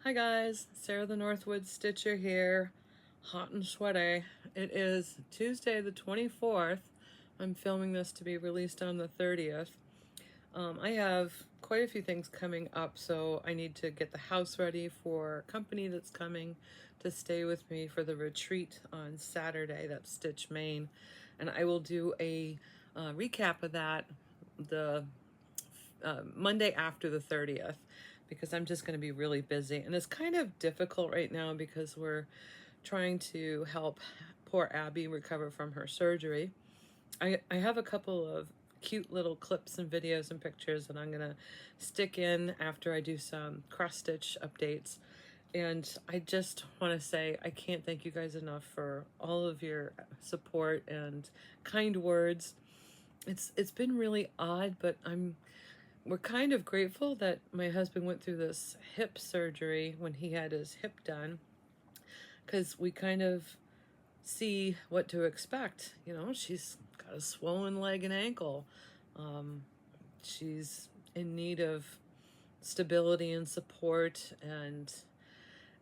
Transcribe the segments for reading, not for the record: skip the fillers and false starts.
Hi guys, Sarah the Northwoods Stitcher here, hot and sweaty. It is Tuesday the 24th. I'm filming this to be released on the 30th. I have quite a few things coming up, so I need to get the house ready for a company that's coming to stay with me for the retreat on Saturday. That's Stitch Maine, and I will do a recap of that the Monday after the 30th, because I'm just going to be really busy. And it's kind of difficult right now because we're trying to help poor Abby recover from her surgery. I have a couple of cute little clips and videos and pictures that I'm going to stick in after I do some cross-stitch updates. And I just want to say I can't thank you guys enough for all of your support and kind words. It's been really odd, but we're kind of grateful that my husband went through this hip surgery when he had his hip done, because we kind of see what to expect. You know, she's got a swollen leg and ankle. She's in need of stability and support, and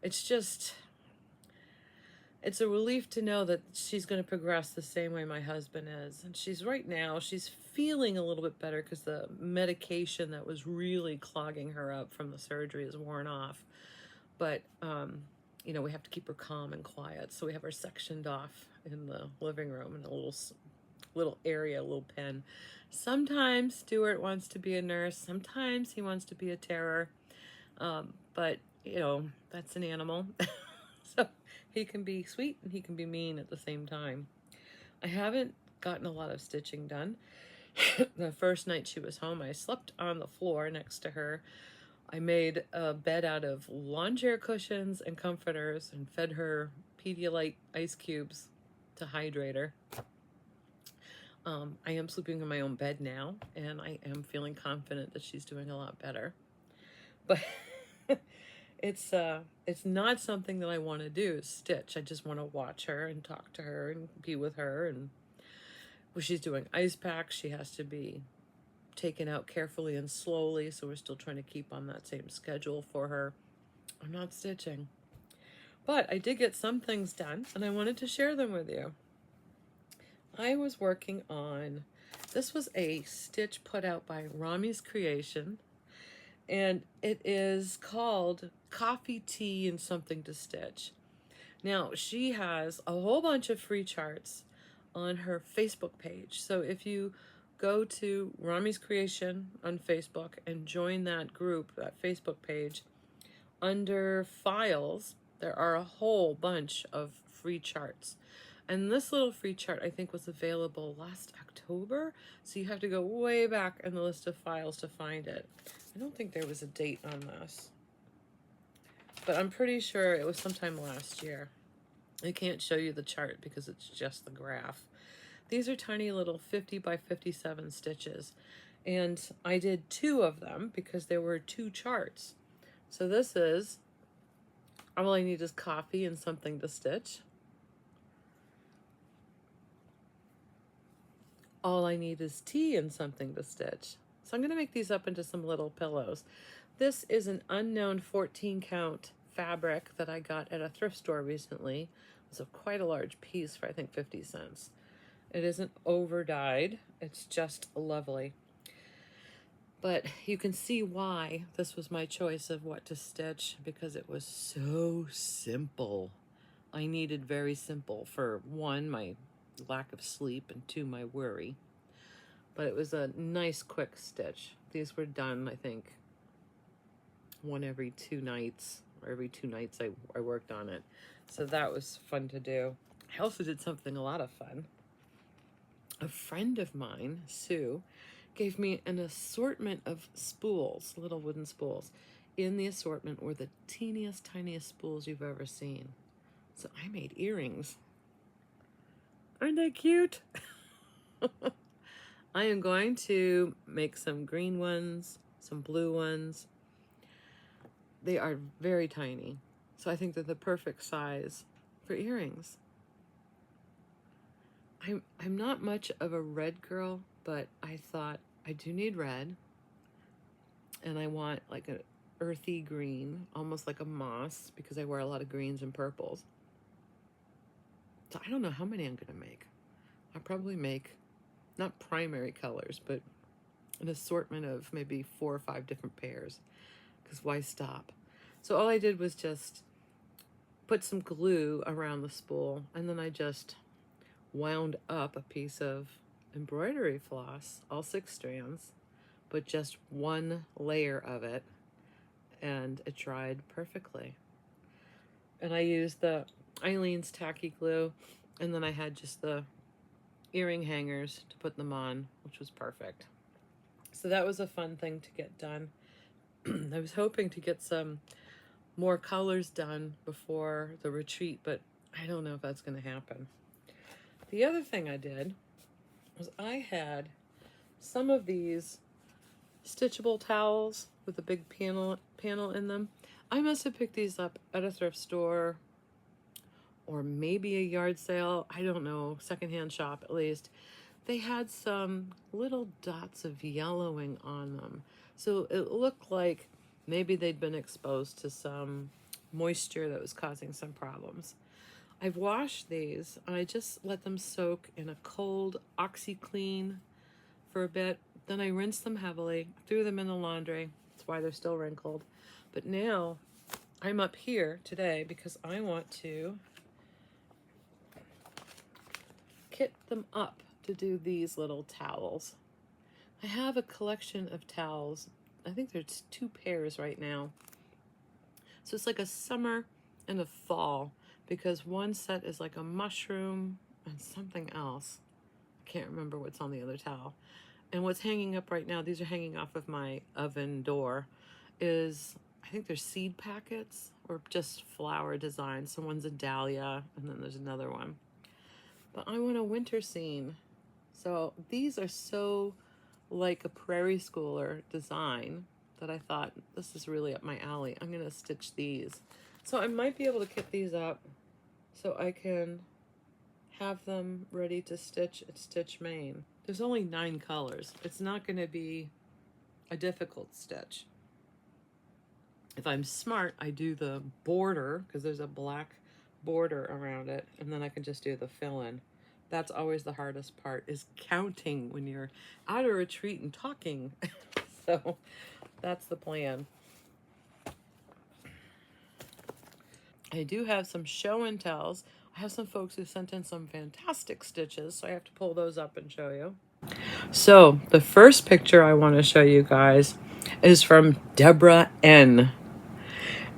it's a relief to know that she's going to progress the same way my husband is. And she's feeling a little bit better because the medication that was really clogging her up from the surgery is worn off. But, you know, we have to keep her calm and quiet. So we have her sectioned off in the living room in a little area, a little pen. Sometimes Stuart wants to be a nurse. Sometimes he wants to be a terror. But, you know, that's an animal. So he can be sweet and he can be mean at the same time. I haven't gotten a lot of stitching done. The first night she was home, I slept on the floor next to her. I made a bed out of lawn chair cushions and comforters and fed her Pedialyte ice cubes to hydrate her. I am sleeping in my own bed now, and I am feeling confident that she's doing a lot better. But it's not something that I want to do, stitch. I just want to watch her and talk to her and be with her. And when she's doing ice packs, she has to be taken out carefully and slowly, so we're still trying to keep on that same schedule for her. I'm not stitching, but I did get some things done, and I wanted to share them with you. I was working on, this was a stitch put out by Romy's Creation, and it is called Coffee, Tea, and Something to Stitch. Now, she has a whole bunch of free charts on her Facebook page. So if you go to Romy's Creation on Facebook and join that group, that Facebook page, under files, there are a whole bunch of free charts. And this little free chart, I think, was available last October. So you have to go way back in the list of files to find it. I don't think there was a date on this, but I'm pretty sure it was sometime last year. I can't show you the chart because it's just the graph. These are tiny little 50 by 57 stitches. And I did 2 of them because there were 2 charts. So this is, all I need is coffee and something to stitch. All I need is tea and something to stitch. So I'm going to make these up into some little pillows. This is an unknown 14 count fabric that I got at a thrift store recently. It's quite a large piece for, I think, 50 cents. It isn't over dyed. It's just lovely. But you can see why this was my choice of what to stitch, because it was so simple. I needed very simple for 1, my lack of sleep, and 2, my worry. But it was a nice quick stitch. These were done, I think, 1 every 2 nights, or every 2 nights I worked on it. So that was fun to do. I also did something a lot of fun. A friend of mine, Sue, gave me an assortment of spools, little wooden spools. In the assortment were the teeniest, tiniest spools you've ever seen. So I made earrings. Aren't they cute? I am going to make some green ones, some blue ones. They are very tiny, so I think they're the perfect size for earrings. I'm not much of a red girl, but I thought I do need red, and I want like earthy green, almost like a moss, because I wear a lot of greens and purples. So I don't know how many I'm going to make. I'll probably make, not primary colors, but an assortment of maybe 4 or 5 different pairs, because why stop? So all I did was just put some glue around the spool, and then I just wound up a piece of embroidery floss, all 6 strands, but just one layer of it, and it dried perfectly. And I used the Eileen's tacky glue, and then I had just the earring hangers to put them on, which was perfect. So that was a fun thing to get done. I was hoping to get some more colors done before the retreat, but I don't know if that's going to happen. The other thing I did was I had some of these stitchable towels with a big panel in them. I must have picked these up at a thrift store or maybe a yard sale. I don't know, secondhand shop at least. They had some little dots of yellowing on them. So it looked like maybe they'd been exposed to some moisture that was causing some problems. I've washed these and I just let them soak in a cold OxyClean for a bit. Then I rinsed them heavily, threw them in the laundry. That's why they're still wrinkled. But now I'm up here today because I want to kit them up to do these little towels. I have a collection of towels. I think there's 2 pairs right now. So it's like a summer and a fall, because one set is like a mushroom and something else. I can't remember what's on the other towel. And what's hanging up right now, these are hanging off of my oven door, is I think they're seed packets or just flower designs. So one's a dahlia and then there's another one. But I want a winter scene. So these are so like a prairie schooler design that I thought this is really up my alley. I'm going to stitch these. So I might be able to kit these up so I can have them ready to stitch at Stitch Maine. There's only 9 colors. It's not going to be a difficult stitch. If I'm smart, I do the border, because there's a black border around it, and then I can just do the fill-in. That's always the hardest part, is counting when you're out of retreat and talking. So that's the plan. I do have some show and tells. I have some folks who sent in some fantastic stitches, so I have to pull those up and show you. So the first picture I want to show you guys is from Deborah N.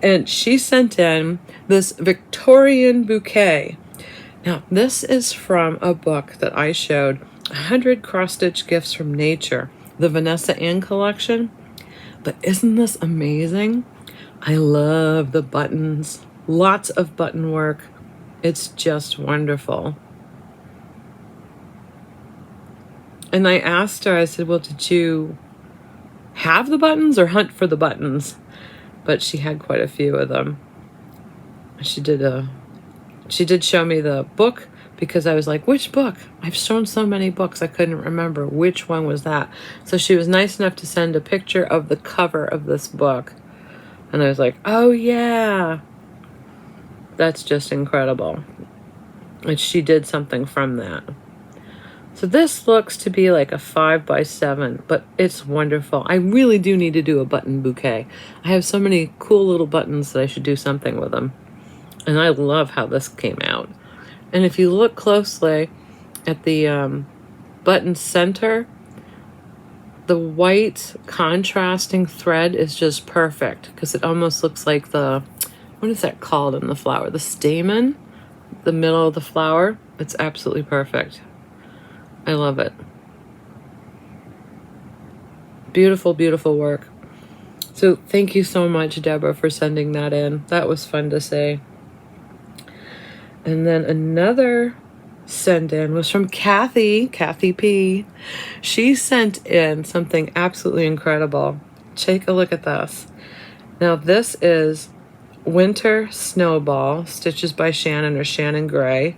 And she sent in this Victorian bouquet. Now, this is from a book that I showed, 100 Cross-Stitch Gifts from Nature, the Vanessa Ann collection. But isn't this amazing? I love the buttons. Lots of button work. It's just wonderful. And I asked her, I said, well, did you have the buttons or hunt for the buttons? But she had quite a few of them. She did show me the book, because I was like, which book? I've shown so many books I couldn't remember which one was that. So she was nice enough to send a picture of the cover of this book. And I was like, oh yeah. That's just incredible. And she did something from that. So this looks to be like a 5x7, but it's wonderful. I really do need to do a button bouquet. I have so many cool little buttons that I should do something with them. And I love how this came out. And if you look closely at the button center, the white contrasting thread is just perfect, because it almost looks like the, what is that called in the flower? The stamen, the middle of the flower. It's absolutely perfect. I love it. Beautiful, beautiful work. So thank you so much, Deborah, for sending that in. That was fun to see. And then another send in was from Kathy P. She sent in something absolutely incredible. Take a look at this. Now this is Winter Snowball, Stitches by Shannon or Shannon Gray.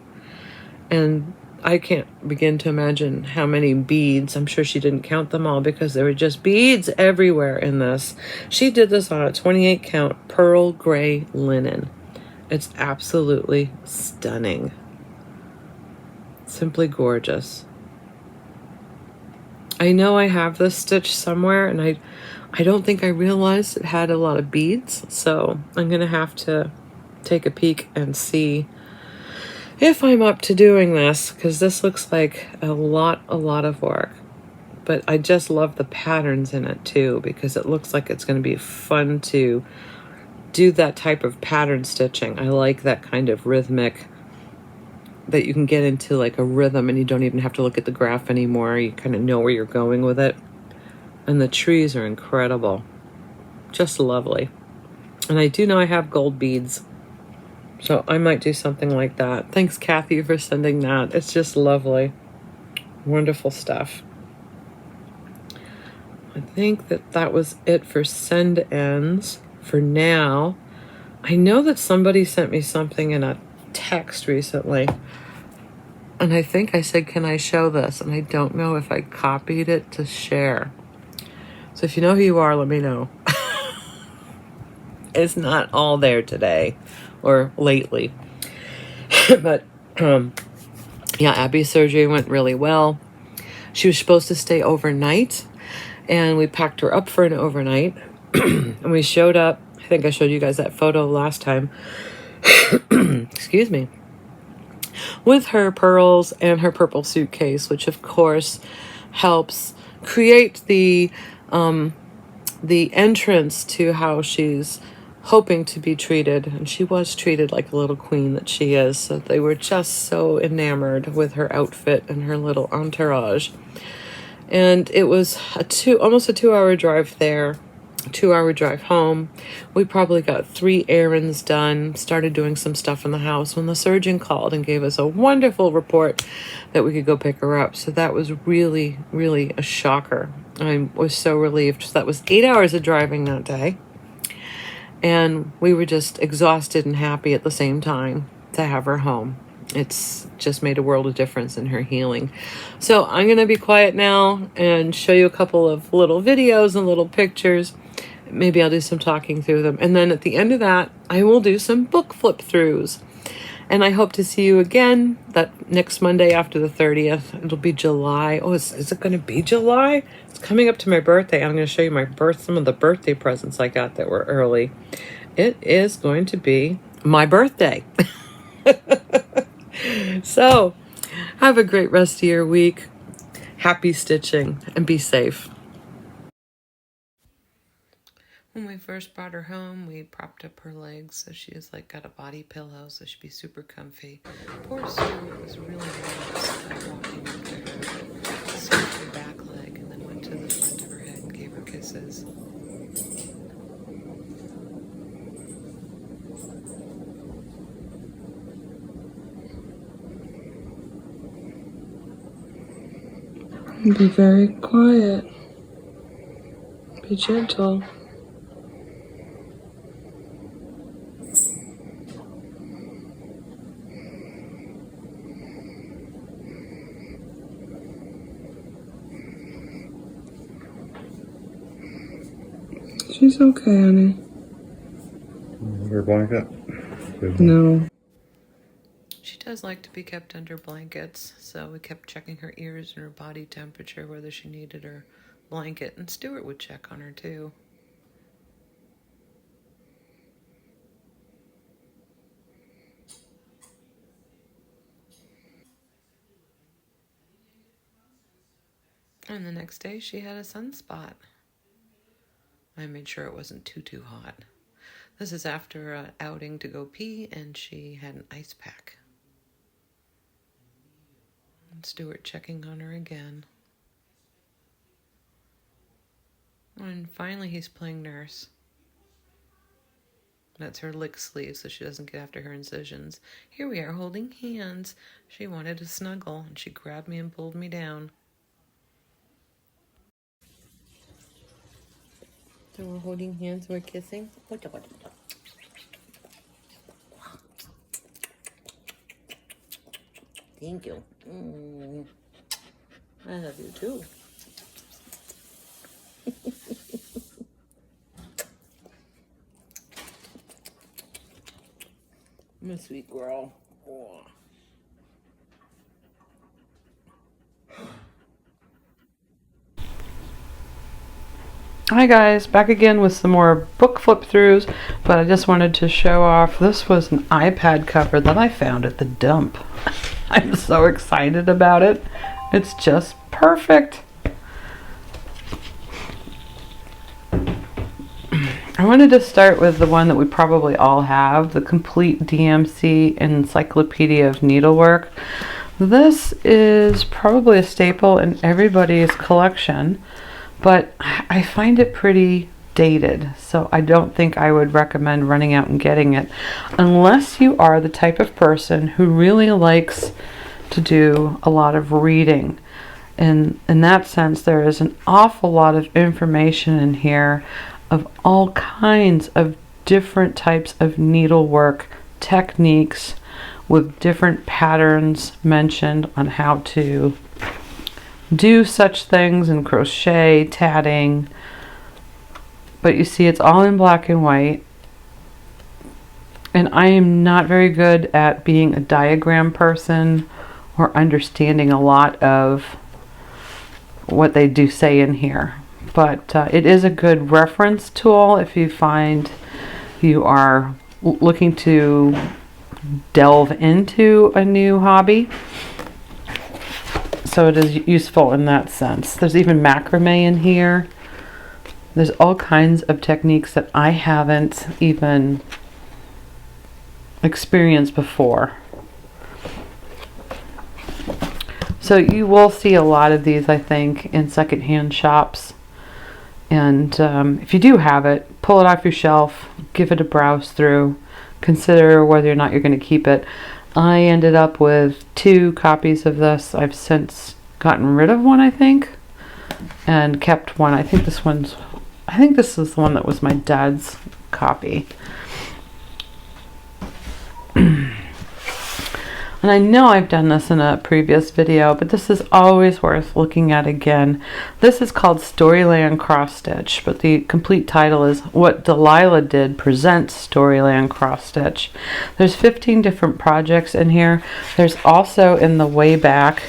And I can't begin to imagine how many beads. I'm sure she didn't count them all because there were just beads everywhere in this. She did this on a 28 count pearl gray linen. It's absolutely stunning. Simply gorgeous. I know I have this stitch somewhere, and I don't think I realized it had a lot of beads, so I'm gonna have to take a peek and see if I'm up to doing this, because this looks like a lot of work. But I just love the patterns in it too, because it looks like it's going to be fun to do that type of pattern stitching. I like that kind of rhythmic, that you can get into like a rhythm and you don't even have to look at the graph anymore. You kind of know where you're going with it. And the trees are incredible. Just lovely. And I do know I have gold beads, so I might do something like that. Thanks, Kathy, for sending that. It's just lovely. Wonderful stuff. I think that was it for send ends for now. I know that somebody sent me something in a text recently, and I think I said, can I show this? And I don't know if I copied it to share. So if you know who you are, let me know. It's not all there today or lately. But yeah, Abby's surgery went really well. She was supposed to stay overnight, and we packed her up for an overnight. And we showed up. I think I showed you guys that photo last time. Excuse me. With her pearls and her purple suitcase, which of course helps create the entrance to how she's hoping to be treated. And she was treated like a little queen that she is. So they were just so enamored with her outfit and her little entourage. And it was almost a 2-hour drive there, a 2-hour drive home. We probably got 3 errands done, started doing some stuff in the house when the surgeon called and gave us a wonderful report that we could go pick her up. So that was really, really a shocker. I was so relieved. So that was 8 hours of driving that day. And we were just exhausted and happy at the same time to have her home. It's just made a world of difference in her healing. So I'm going to be quiet now and show you a couple of little videos and little pictures. Maybe I'll do some talking through them. And then at the end of that, I will do some book flip throughs. And I hope to see you again that next Monday after the 30th. It'll be July. Oh, is it going to be July? It's coming up to my birthday. I'm going to show you some of the birthday presents I got that were early. It is going to be my birthday. So, have a great rest of your week. Happy stitching and be safe. When we first brought her home, we propped up her legs so she has like got a body pillow, so she'd be super comfy. Poor Stuart was really nervous about walking up to her, scooped her back leg, and then went to the front of her head and gave her kisses. Be very quiet. Be gentle. She's okay, honey. Her blanket? No. She does like to be kept under blankets, so we kept checking her ears and her body temperature, whether she needed her blanket, and Stuart would check on her too. And the next day she had a sunspot. I made sure it wasn't too hot. This is after an outing to go pee, and she had an ice pack. And Stuart checking on her again. And finally he's playing nurse. That's her lick sleeve so she doesn't get after her incisions. Here we are holding hands. She wanted to snuggle, and she grabbed me and pulled me down. So we're holding hands, we're kissing. Thank you. I love you too. I'm a sweet girl. Oh. Hi guys, back again with some more book flip throughs, but I just wanted to show off, this was an iPad cover that I found at the dump. I'm so excited about it. It's just perfect. I wanted to start with the one that we probably all have, the complete DMC Encyclopedia of Needlework. This is probably a staple in everybody's collection, but I find it pretty dated, so I don't think I would recommend running out and getting it unless you are the type of person who really likes to do a lot of reading. And in that sense, there is an awful lot of information in here of all kinds of different types of needlework techniques with different patterns mentioned on how to do such things in crochet, tatting. But you see, it's all in black and white. And I am not very good at being a diagram person or understanding a lot of what they do say in here. But it is a good reference tool if you find you are looking to delve into a new hobby. So it is useful in that sense. There's even macrame in here. There's all kinds of techniques that I haven't even experienced before. So you will see a lot of these, I think, in secondhand shops. And if you do have it, pull it off your shelf, give it a browse through, consider whether or not you're going to keep it. I ended up with 2 copies of this. I've since gotten rid of one, I think, and kept one. I think this is the one that was my dad's copy. And I know I've done this in a previous video, but this is always worth looking at again. This is called Storyland Crossstitch, but the complete title is What Delilah Did Presents Storyland Crossstitch. There's 15 different projects in here. There's also in the way back,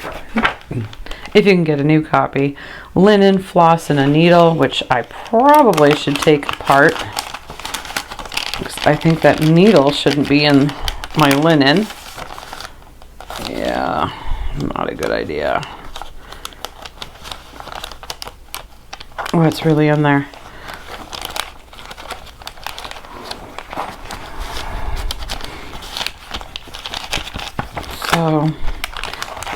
if you can get a new copy, linen, floss, and a needle, which I probably should take apart. I think that needle shouldn't be in my linen. Yeah, not a good idea. What's really in there? So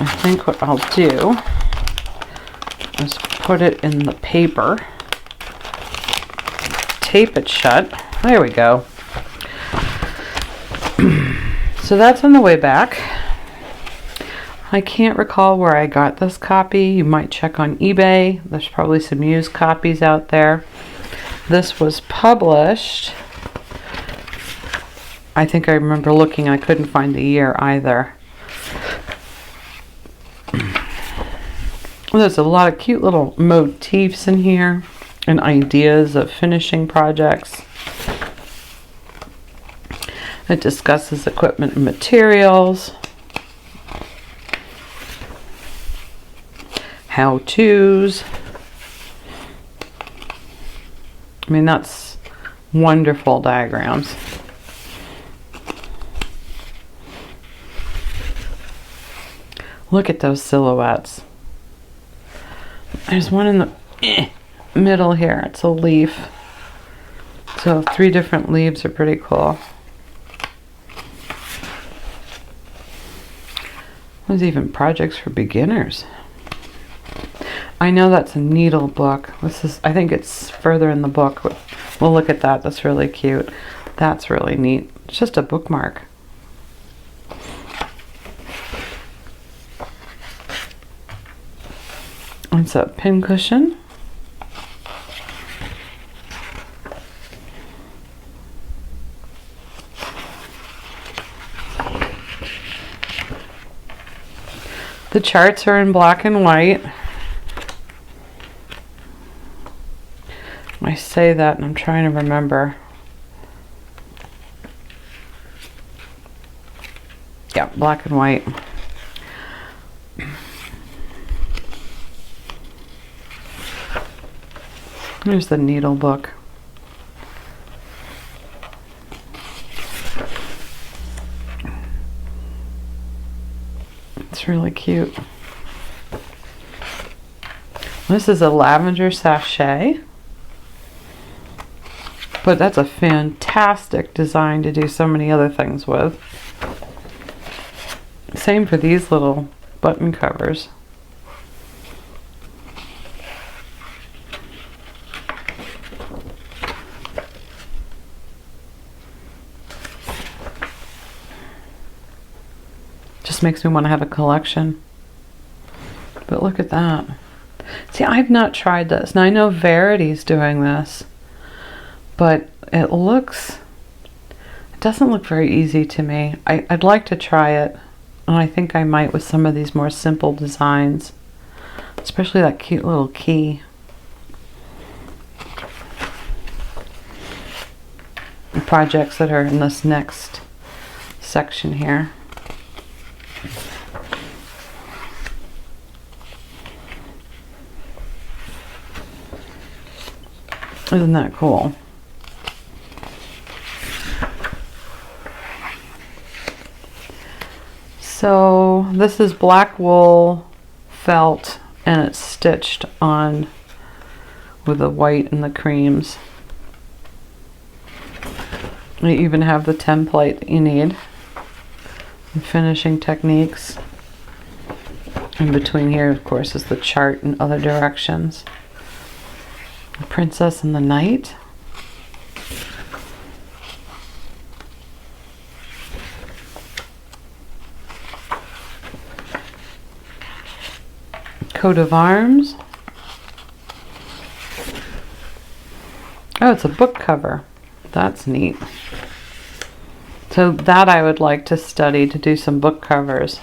I think what I'll do is put it in the paper, tape it shut. There we go. So that's on the way back. I can't recall where I got this copy. You might check on eBay. There's probably some used copies out there. This was published, I think I remember looking, I couldn't find the year either. There's a lot of cute little motifs in here and ideas of finishing projects. It discusses equipment and materials, how-tos. I mean, that's wonderful diagrams. Look at those silhouettes. There's one in the middle here. It's a leaf. So 3 different leaves are pretty cool. There's even projects for beginners. I know that's a needle book. This is, I think it's further in the book. We'll look at that. That's really cute. That's really neat. It's just a bookmark. It's a pin cushion. The charts are in black and white. I say that and I'm trying to remember. Yeah, black and white. Here's the needle book. It's really cute. This is a lavender sachet. But that's a fantastic design to do so many other things with. Same for these little button covers. Just makes me want to have a collection. But look at that. See, I've not tried this. Now I know Verity's doing this, but it doesn't look very easy to me. I'd like to try it, and I think I might with some of these more simple designs, especially that cute little key. The projects that are in this next section here. Isn't that cool? So this is black wool felt, and it's stitched on with the white and the creams. We even have the template that you need and finishing techniques. In between here, of course, is the chart in other directions. The Princess and the Knight. Coat of arms. Oh, it's a book cover. That's neat. So that I would like to study, to do some book covers.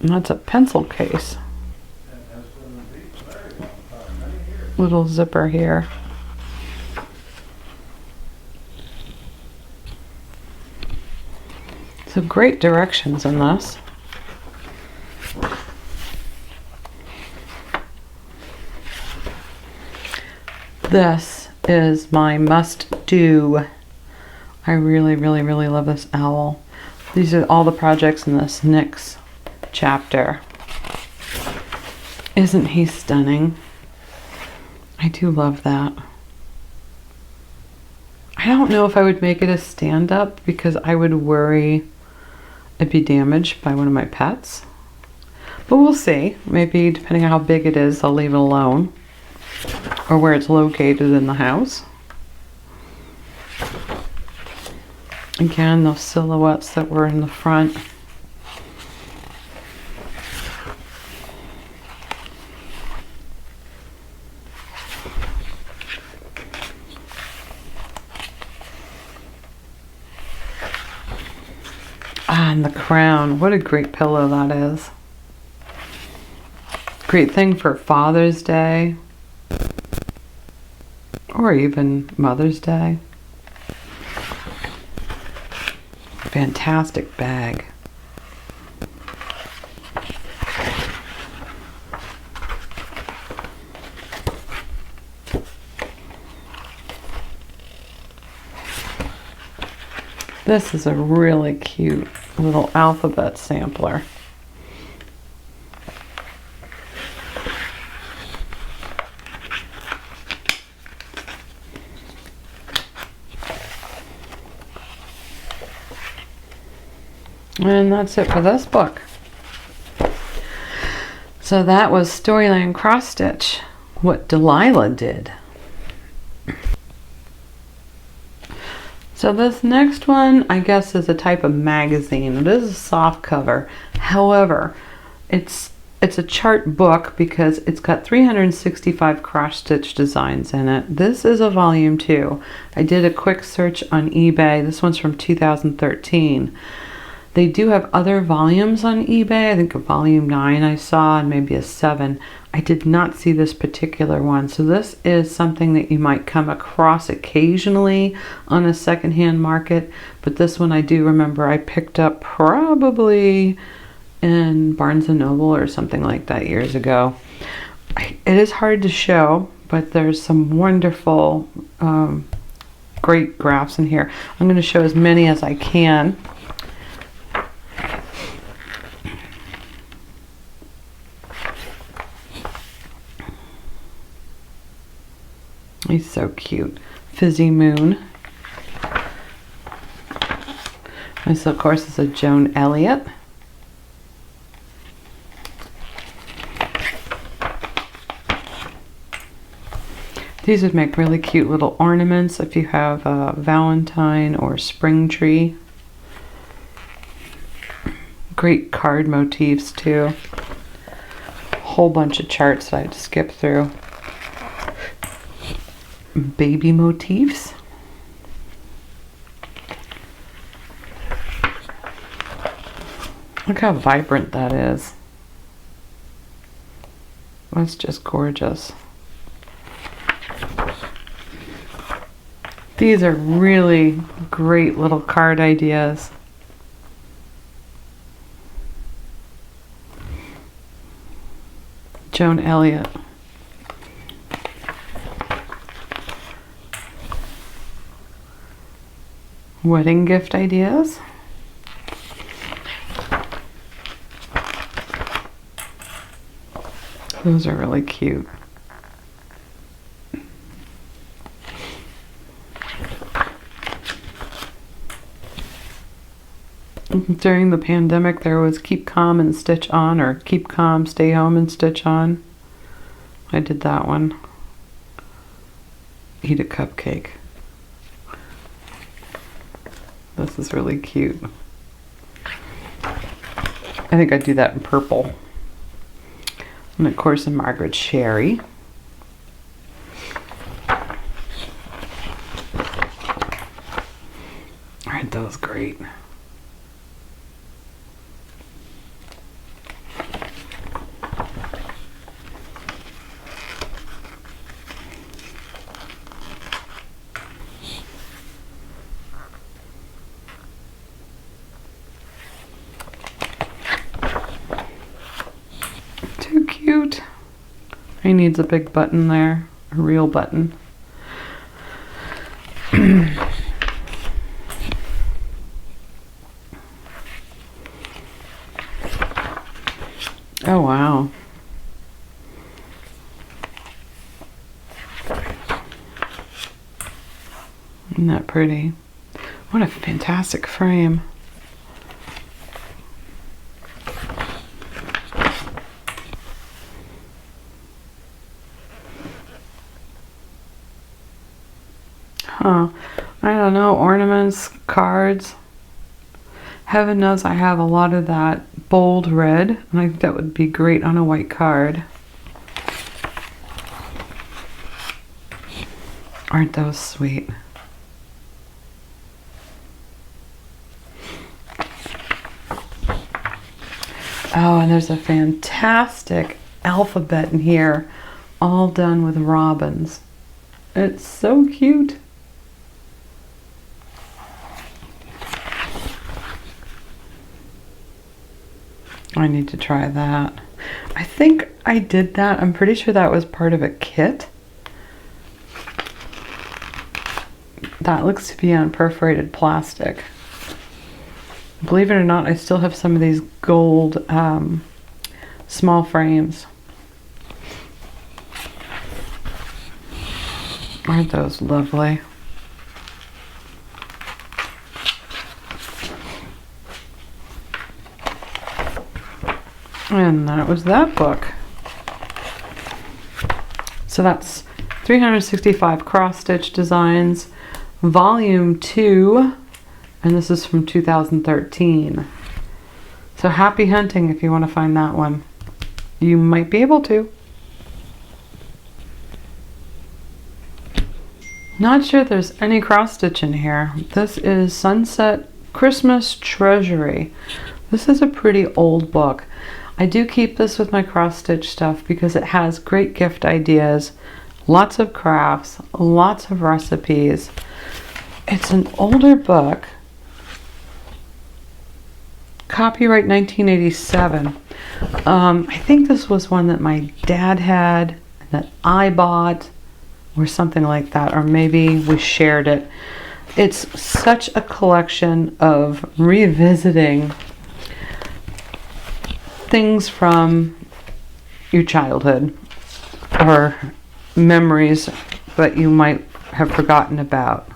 And that's a pencil case. Little zipper here. So great directions in this. This is my must-do. I really, really, really love this owl. These are all the projects in this NYX chapter. Isn't he stunning? I do love that. I don't know if I would make it a stand-up because I would worry it'd be damaged by one of my pets. But we'll see. Maybe depending on how big it is, I'll leave it alone. Or where it's located in the house. Again, those silhouettes that were in the front. Ah, and the crown. What a great pillow that is. Great thing for Father's Day. Or even Mother's Day. Fantastic bag. This is a really cute little alphabet sampler. And that's it for this book. So that was Storyland Cross Stitch, what Delilah did. So this next one, I guess, is a type of magazine. It is a soft cover. However, it's It's a chart book because it's got 365 cross-stitch designs in it. This is a volume 2. I did a quick search on eBay. This one's from 2013. They do have other volumes on eBay. I think a volume 9 I saw and maybe a 7. I did not see this particular one. So this is something that you might come across occasionally on a secondhand market. But this one I do remember I picked up probably in Barnes & Noble or something like that years ago. It is hard to show, but there's some wonderful, great graphs in here. I'm going to show as many as I can. He's so cute. Fizzy Moon. This, of course, is a Joan Elliott. These would make really cute little ornaments if you have a Valentine or spring tree. Great card motifs too. A whole bunch of charts that I had to skip through. Baby motifs. Look how vibrant that is. That's just gorgeous. These are really great little card ideas. Joan Elliott. Wedding gift ideas. Those are really cute. During the pandemic, there was Keep Calm and Stitch On, or Keep Calm, Stay Home and Stitch On. I did that one. Eat a cupcake. This is really cute. I think I'd do that in purple. And of course in Margaret Sherry. Aren't those great? Cute. He needs a big button there, a real button. Oh wow. Isn't that pretty? What a fantastic frame. Huh. I don't know, ornaments, cards. Heaven knows I have a lot of that bold red, and I think that would be great on a white card. Aren't those sweet? Oh, and there's a fantastic alphabet in here, all done with robins. It's so cute. I need to try that. I think I did that. I'm pretty sure that was part of a kit. That looks to be on perforated plastic. Believe it or not, I still have some of these gold small frames. Aren't those lovely? And that was that book. So that's 365 cross-stitch designs, volume 2, and this is from 2013. So happy hunting if you want to find that one. you might be able to. Not sure there's any cross stitch in here. This is Sunset Christmas Treasury. This is a pretty old book. I do keep this with my cross stitch stuff because it has great gift ideas, lots of crafts, lots of recipes. It's an older book. Copyright 1987. I think this was one that my dad had, that I bought, or something like that, or maybe we shared it. It's such a collection of revisiting things from your childhood or memories that you might have forgotten about.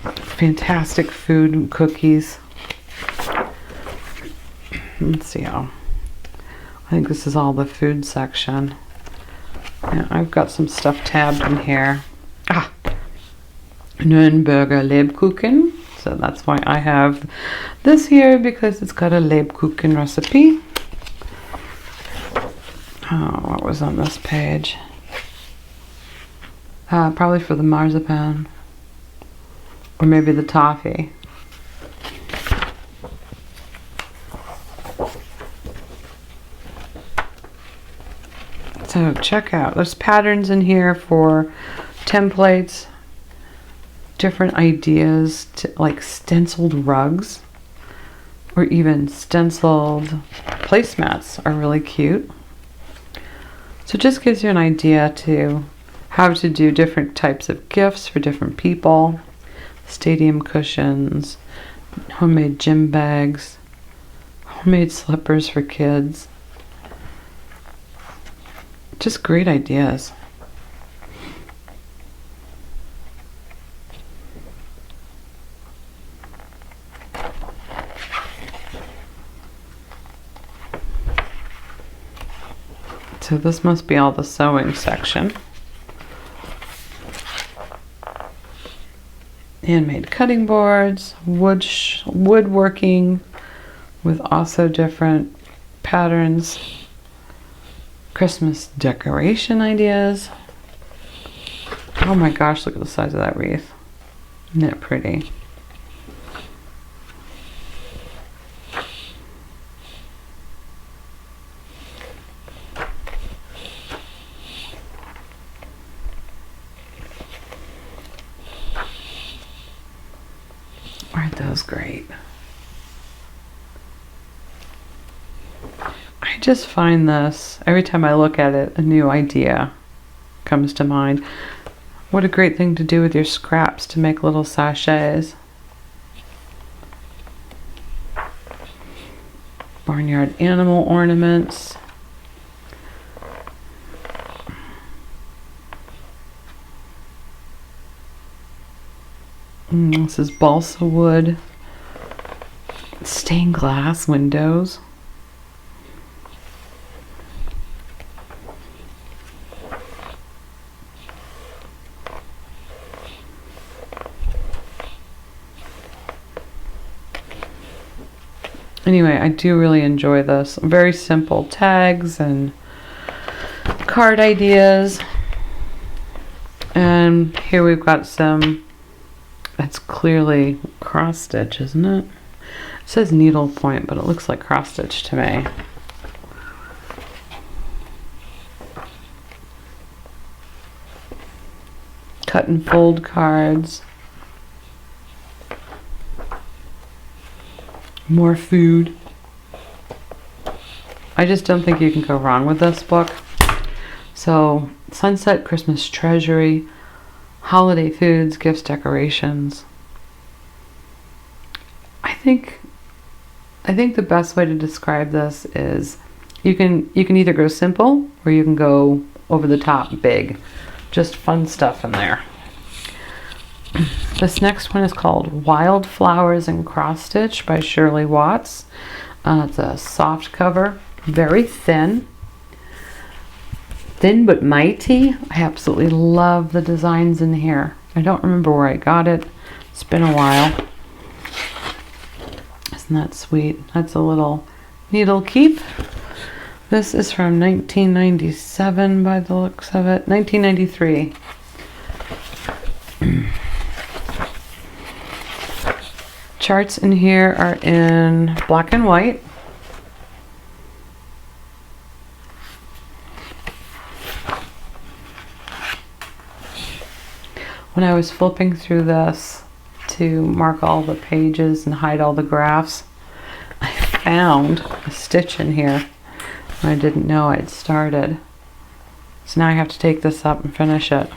Fantastic food and cookies. Let's see how. I think this is all the food section. Yeah, I've got some stuff tabbed in here. Ah, Nürnberger Lebkuchen. So that's why I have this here, because it's got a Lebkuchen recipe. Oh, what was on this page? Probably for the marzipan. Or maybe the toffee. So check out, there's patterns in here for templates, different ideas, to, like stenciled rugs, or even stenciled placemats are really cute. So it just gives you an idea to how to do different types of gifts for different people. Stadium cushions, homemade gym bags, homemade slippers for kids. Just great ideas. So this must be all the sewing section. Handmade cutting boards, woodworking with also different patterns, Christmas decoration ideas. Oh my gosh, look at the size of that wreath. Isn't it pretty? Aren't those great? I just find this, every time I look at it, a new idea comes to mind. What a great thing to do with your scraps to make little sachets. Barnyard animal ornaments. This is balsa wood. Stained glass windows. Anyway, I do really enjoy this. Very simple tags and card ideas. And here we've got some, that's clearly cross stitch, isn't it? It says needle point, but it looks like cross stitch to me. Cut and fold cards. More food. I just don't think you can go wrong with this book. So, Sunset Christmas Treasury, holiday foods, gifts, decorations. I think the best way to describe this is you can either go simple or you can go over the top big. Just fun stuff in there. This next one is called Wildflowers and Cross Stitch by Shirley Watts. It's a soft cover, very thin. Thin but mighty. I absolutely love the designs in here. I don't remember where I got it. It's been a while. Isn't that sweet? That's a little Needle Keep. This is from 1997 by the looks of it. 1993. Charts in here are in black and white. When I was flipping through this to mark all the pages and hide all the graphs, I found a stitch in here I didn't know I'd started. So now I have to take this up and finish it.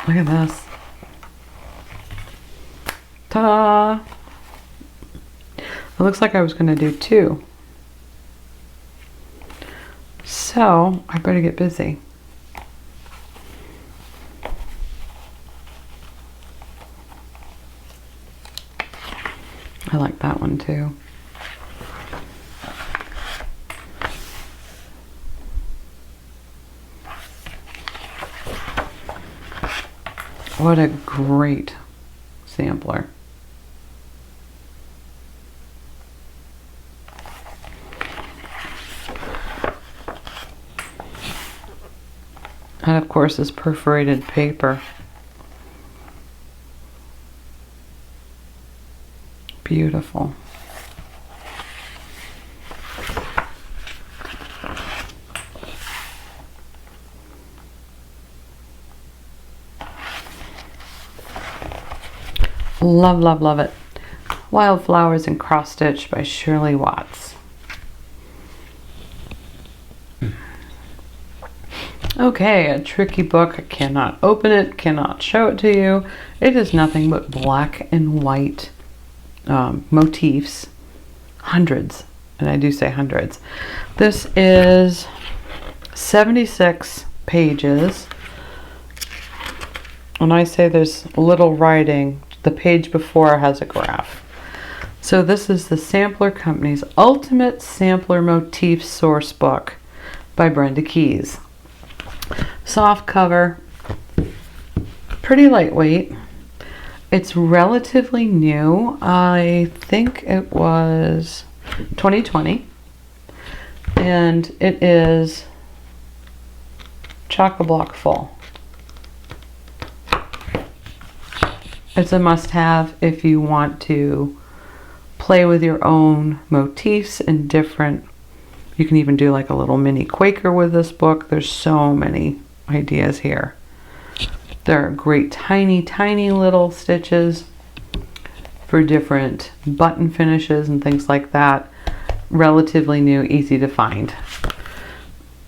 Look at this. Ta-da! It looks like I was going to do 2. So I better get busy. I like that one too. What a great sampler. And of course this perforated paper. Beautiful. Love, love, love it. Wildflowers and Cross Stitch by Shirley Watts. Okay, a tricky book. I cannot open it, cannot show it to you. It is nothing but black and white motifs. Hundreds, and I do say hundreds. This is 76 pages. When I say there's little writing, the page before has a graph. So this is the Sampler Company's Ultimate Sampler Motif Source Book by Brenda Keyes. Soft cover, pretty lightweight. It's relatively new. I think it was 2020. And it is chock-a-block full. It's a must-have if you want to play with your own motifs and different. You can even do like a little mini Quaker with this book. There's so many ideas here. There are great tiny, tiny little stitches for different button finishes and things like that. Relatively new, easy to find.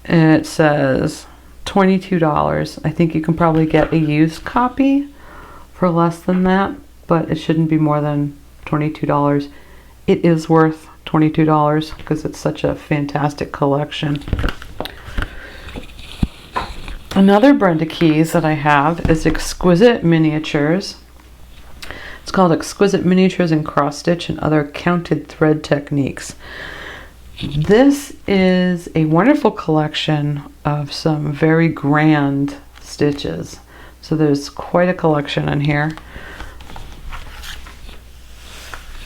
And it says $22. I think you can probably get a used copy for less than that, but it shouldn't be more than $22. It is worth $22 because it's such a fantastic collection. Another Brenda Keyes that I have is Exquisite Miniatures. It's called Exquisite Miniatures in Cross Stitch and Other Counted Thread Techniques. This is a wonderful collection of some very grand stitches. So there's quite a collection in here.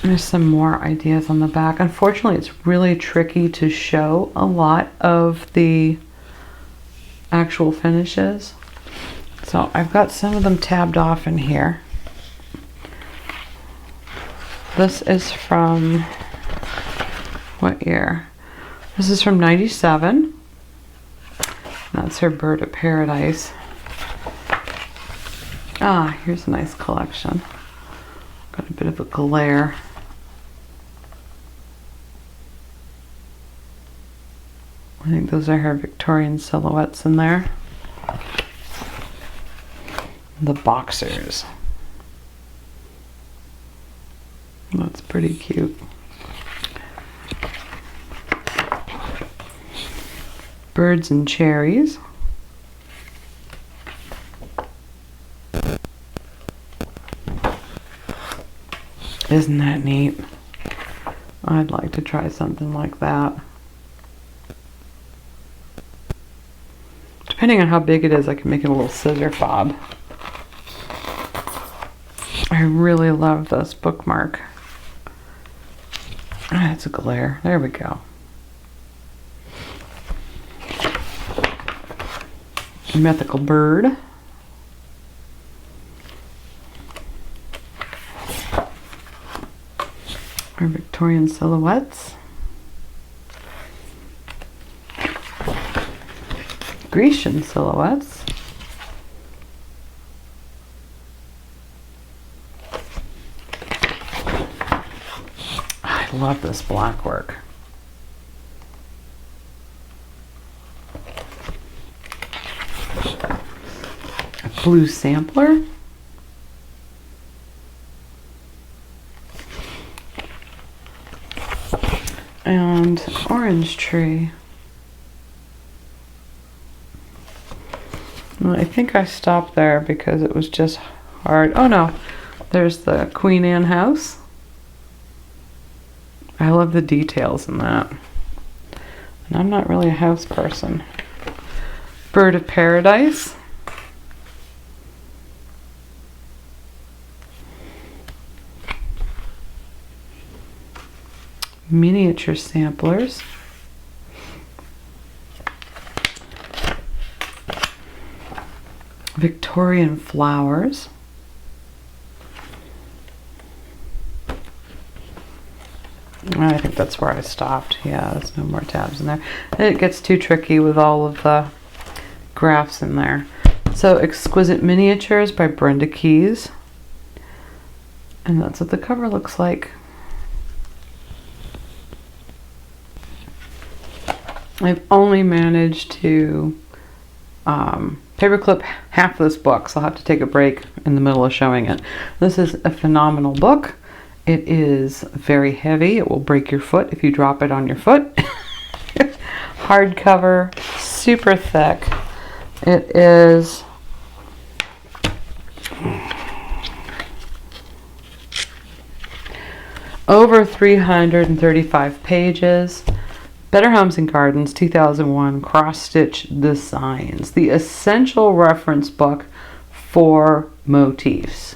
There's some more ideas on the back. Unfortunately, it's really tricky to show a lot of the actual finishes. So I've got some of them tabbed off in here. This is from what year? This is from 97. That's her Bird of Paradise. Ah, here's a nice collection. Got a bit of a glare. I think those are her Victorian silhouettes in there. The boxers. That's pretty cute. Birds and cherries. Isn't that neat? I'd like to try something like that. Depending on how big it is, I can make it a little scissor fob. I I really love this bookmark. Ah, it's a glare. There we go. Mythical bird. Our Victorian silhouettes. Grecian silhouettes. I love this black work. A blue sampler. And orange tree. Well, I think I stopped there because it was just hard. Oh no, there's the Queen Anne house. I love the details in that. And I'm not really a house person. Bird of Paradise. Miniature samplers. Victorian flowers. I think that's where I stopped. Yeah, there's no more tabs in there. It gets too tricky with all of the graphs in there. So Exquisite Miniatures by Brenda Keyes. And that's what the cover looks like. I've only managed to paperclip half this book, so I'll have to take a break in the middle of showing it. This is a phenomenal book. It is very heavy. It will break your foot if you drop it on your foot. Hardcover, super thick. It is over 335 pages. Better Homes and Gardens, 2001, Cross-Stitch Designs, the essential reference book for motifs.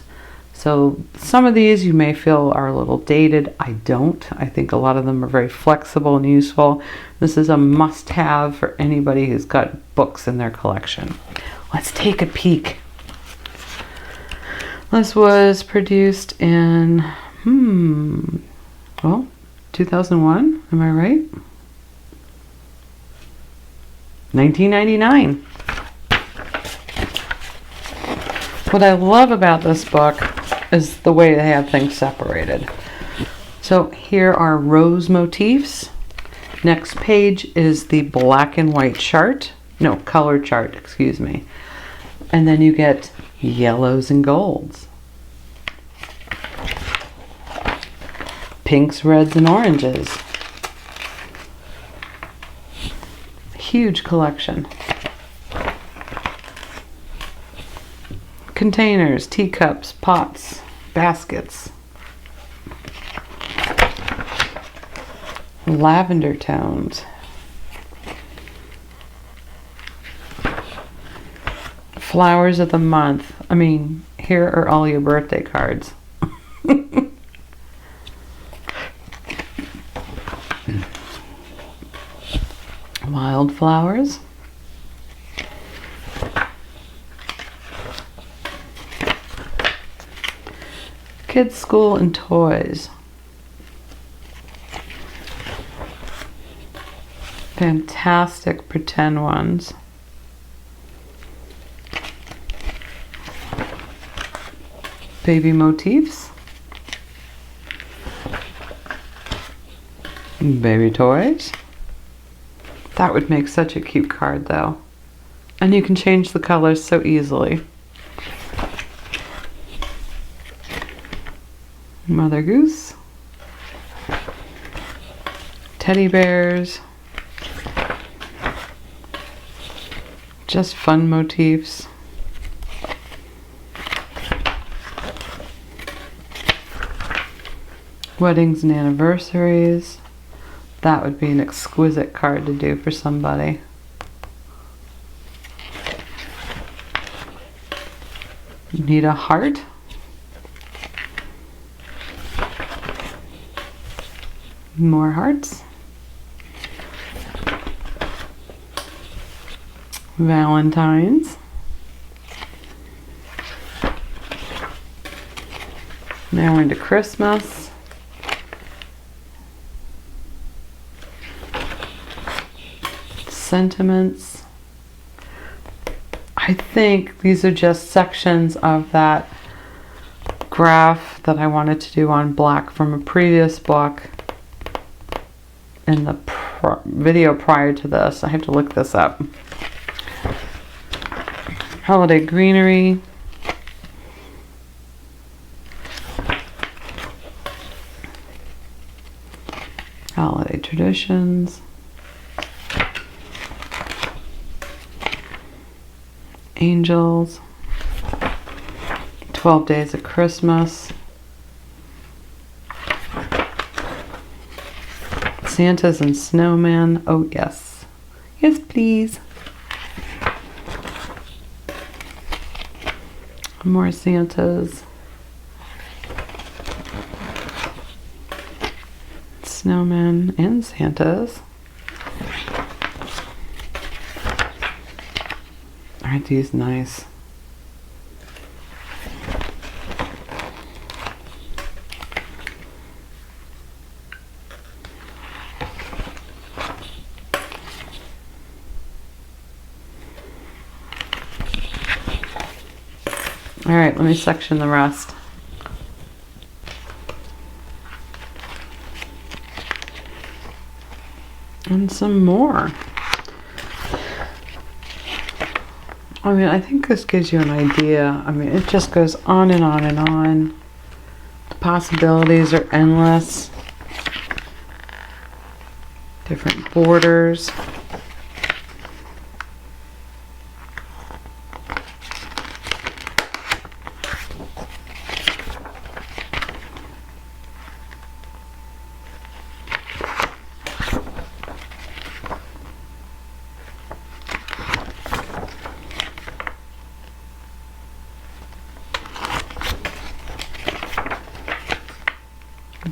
So some of these you may feel are a little dated. I don't. I think a lot of them are very flexible and useful. This is a must-have for anybody who's got books in their collection. Let's take a peek. This was produced in, well, 2001, am I right? 1999. What I love about this book is the way they have things separated. So here are rose motifs. Next page is the black and white chart. No, color chart, excuse me. And then you get yellows and golds. Pinks, reds, and oranges. Huge collection. Containers, teacups, pots, baskets. Lavender tones. Flowers of the month. I mean, here are all your birthday cards. Wildflowers. Kids' school and toys. Fantastic pretend ones. Baby motifs. Baby toys. That would make such a cute card though. And you can change the colors so easily. Mother Goose. Teddy bears. Just fun motifs. Weddings and anniversaries. That would be an exquisite card to do for somebody. Need a heart. More hearts. Valentine's. Now we're into Christmas. Sentiments. I think these are just sections of that graph that I wanted to do on black from a previous book in the video prior to this. I have to look this up. Holiday greenery. Holiday traditions. Angels. 12 Days of Christmas. Santas and snowmen. Oh yes. Yes, please. More Santas. Snowmen and Santas. Aren't these nice? All right, let me section the rest. And some more. I mean, I think this gives you an idea. I mean, it just goes on and on and on. The possibilities are endless. Different borders.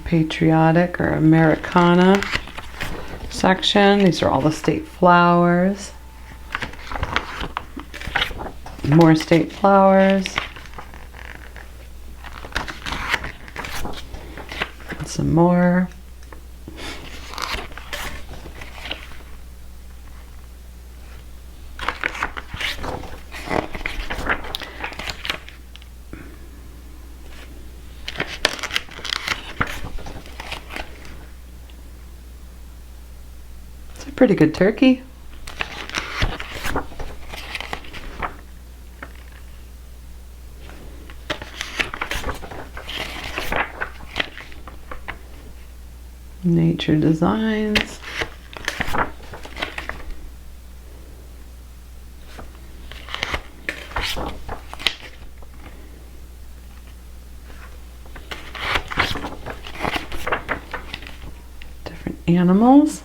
Patriotic or Americana section. These are all the state flowers. More state flowers. And some more. Pretty good turkey. Nature designs. Different animals.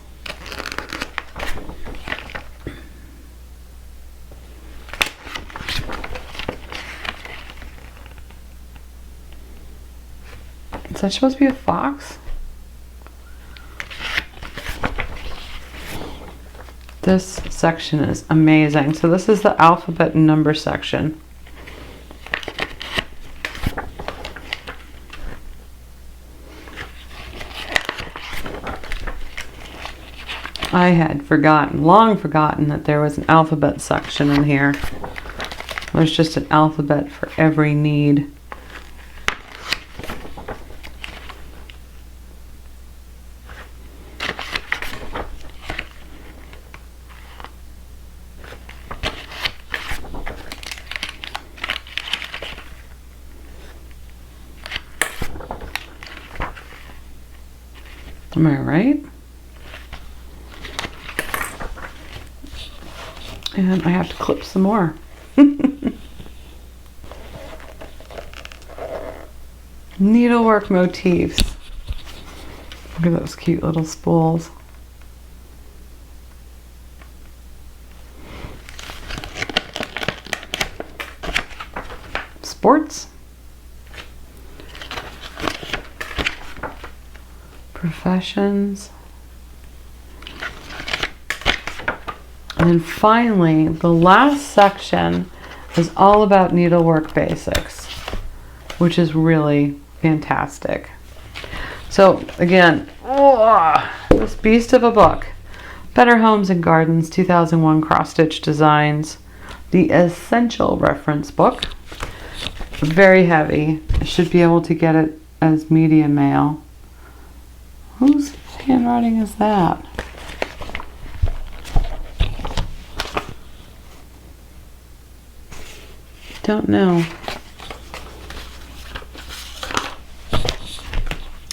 Is that supposed to be a fox? This section is amazing. So this is the alphabet and number section. I had forgotten, long forgotten, that there was an alphabet section in here. There's just an alphabet for every need. Am I right? And I have to clip some more. Needlework motifs. Look at those cute little spools. Sports. Professions. And then finally, the last section is all about needlework basics, which is really fantastic. So again, this beast of a book, Better Homes and Gardens 2001 Cross-Stitch Designs, the essential reference book. Very heavy. I should be able to get it as medium mail. Whose handwriting is that? Don't know.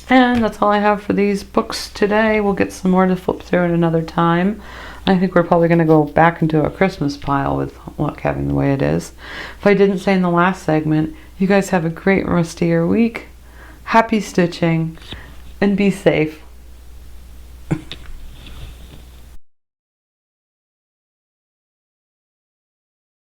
And that's all I have for these books today. We'll get some more to flip through at another time. I think we're probably going to go back into a Christmas pile with luck having the way it is. If I didn't say in the last segment, you guys have a great rest of your week. Happy stitching and be safe.